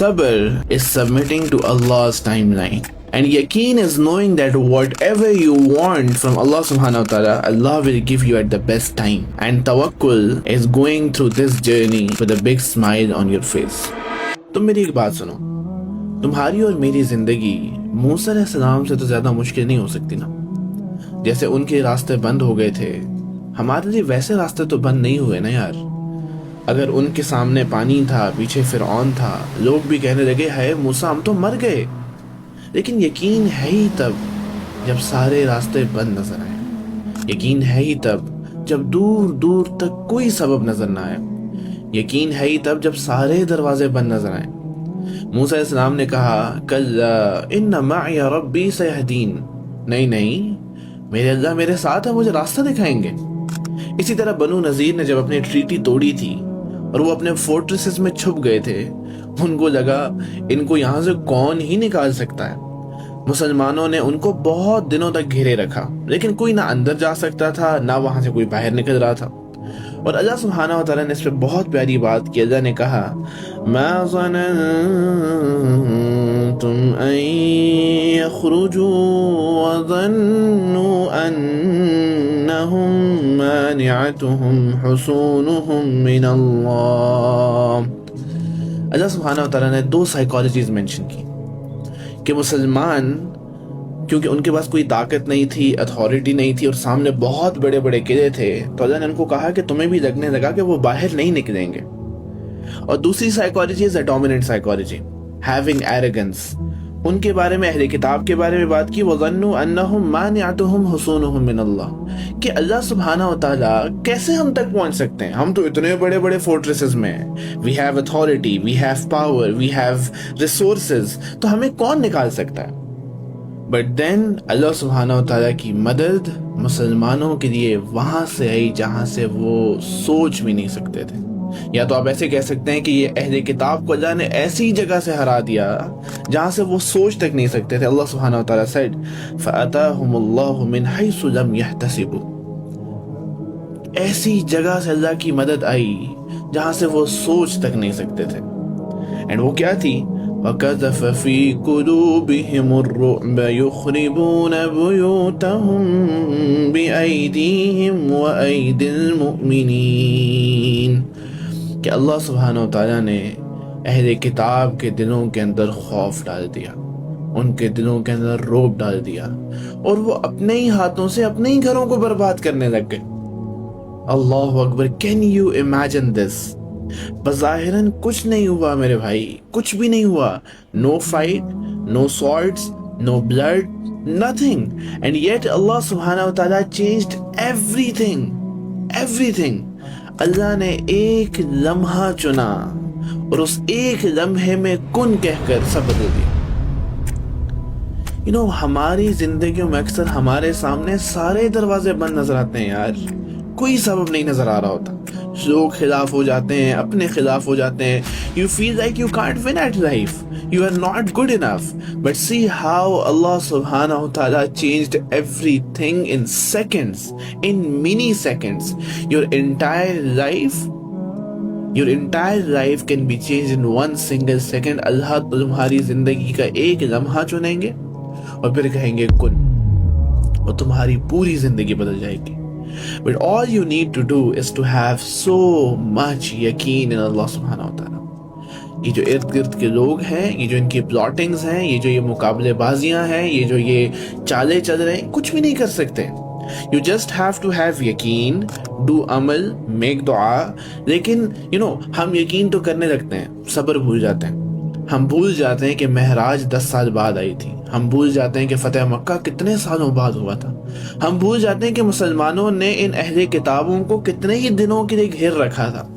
Sabr is submitting to Allah's timeline. And yaqeen is knowing that whatever you want from Allah subhanahu wa ta'ala, Allah will give you at the best time. And tawakkul is going through this journey with a big smile on your face. तुम मेरी एक बात सुनो, तुम्हारी और मेरी जिंदगी मूसा अलैहिस्सलाम से तो ज्यादा मुश्किल नहीं हो सकती ना। जैसे उनके रास्ते बंद हो गए थे, हमारे लिए वैसे रास्ते तो बंद नहीं हुए ना यार। अगर उनके सामने पानी था, पीछे फिरऔन था, लोग भी कहने लगे हाय मूसा हम तो मर गए, लेकिन यकीन है ही तब जब सारे रास्ते बंद नजर आए। यकीन है ही तब जब दूर दूर तक कोई सबब नजर ना आए। यकीन है ही तब जब सारे दरवाजे बंद नजर आए। मूसा अलैहिस्सलाम ने कहा कल्ला इन्न मअय रब्बी सयहदीन, नहीं नहीं मेरे अल्लाह मेरे साथ है, मुझे रास्ता दिखाएंगे। इसी तरह बनु नज़ीर ने जब अपनी ट्रीटी तोड़ी थी और वो अपने फोर्ट्रेसेस में छुप गए थे, उनको लगा इनको यहाँ से कौन ही निकाल सकता है। मुसलमानों ने उनको बहुत दिनों तक घेरे रखा, लेकिन कोई ना अंदर जा सकता था ना वहां से कोई बाहर निकल रहा था। और अल्लाह सुब्हानहू व तआला ने इस पे बहुत प्यारी बात की। अल्लाह ने कहा मा ज़ननतुम अन यख़रुजू व ज़न्नू अन्नहुम मानिअतुहुम हुसूनुहुम मिनल्लाह। अल्लाह सुब्हानहू व तआला ने दो साइकोलॉजीज मेंशन की कि मुसलमान क्योंकि उनके पास कोई ताकत नहीं थी, अथॉरिटी नहीं थी और सामने बहुत बड़े बड़े किले थे, तो अल्लाह ने उनको कहा कि तुम्हें भी लगने लगा कि वो बाहर नहीं निकलेंगे। और दूसरी psychology is a dominant psychology, having arrogance. उनके बारे में, अहले किताब के बारे में बात की, वज़न्नु अन्नहुम मानिअतुहुम हुसूनुहुम मिनल्लाह, कि अल्लाह सुब्हानहू व तआला कैसे हम तक पहुंच सकते हैं, हम तो इतने बड़े बड़े फोर्ट्रेसेस में हैं, we have authority, we have power, we have resources, तो हमें कौन निकाल सकता है। बट देन अल्लाह सुब्हानहू व तआला की मदद मुसलमानों के लिए वहां से आई जहां से वो सोच भी नहीं सकते थे। या तो आप ऐसे कह सकते हैं कि ये अहले किताब को अल्लाह ने ऐसी जगह से हरा दिया जहां से वो सोच तक नहीं सकते थे। अल्लाह सुब्हानहू व तआला सेड फअताहुमुल्लाहु मिन हैसु लम यहतसिबु, ऐसी जगह से अल्लाह की मदद आई जहां से वो सोच तक नहीं सकते थे। एंड वो क्या थी, वक़ज़फ़ फ़ी क़ुलूबिहिमुर्रुअब युख़रिबून बुयूतहुम बिअयदीहिम व अयदिल मुमिनीन, कि अल्लाह सुब्हानहू व तआला ने अहले किताब के दिलों के अंदर खौफ डाल दिया, उनके दिलों के अंदर रौब डाल दिया और वो अपने ही हाथों से अपने ही घरों को बर्बाद करने लग गए। अल्लाहु अकबर, कैन यू इमेजिन दिस। बज़ाहिरन कुछ नहीं हुआ मेरे भाई, कुछ भी नहीं हुआ, no fight, no swords, no blood, nothing, and yet अल्लाह सुब्हानहू व तआला चेंज्ड एवरीथिंग, एवरीथिंग। अल्लाह ने एक लम्हा चुना और उस एक लम्हे में कुन कहकर सब बदल दिया। हमारी जिंदगियों में अक्सर हमारे सामने सारे दरवाजे बंद नजर आते हैं यार, कोई सबब नहीं नजर आ रहा होता। लोग खिलाफ हो जाते हैं, अपने खिलाफ हो जाते हैं। You feel like you can't win at life, you are not good enough, but see how Allah subhanahu wa ta'ala changed everything in seconds, in milliseconds. Your entire life can be changed in one single second. Allah तुम्हारी जिंदगी का एक लम्हा चुनेंगे और फिर कहेंगे कुन, और तुम्हारी पूरी जिंदगी बदल जाएगी। But all you need to do is to have so much yaqeen in Allah subhanahu wa ta'ala. ये जो इर्द गिर्द के लोग हैं, ये जो इनकी प्लॉटिंग्स हैं, ये जो ये मुकाबलेबाजियां हैं, ये जो ये चाले चल रहे हैं, कुछ भी नहीं कर सकते। You just have to have यकीन, do अमल, make दुआ। लेकिन हम यकीन तो करने लगते हैं, सब्र भूल जाते हैं। हम भूल जाते हैं कि महराज 10 साल बाद आई थी। हम भूल जाते हैं कि फतेह मक्का कितने सालों बाद हुआ था। हम भूल जाते हैं कि मुसलमानों ने इन अहले किताबों को कितने ही दिनों के लिए घेर रखा था।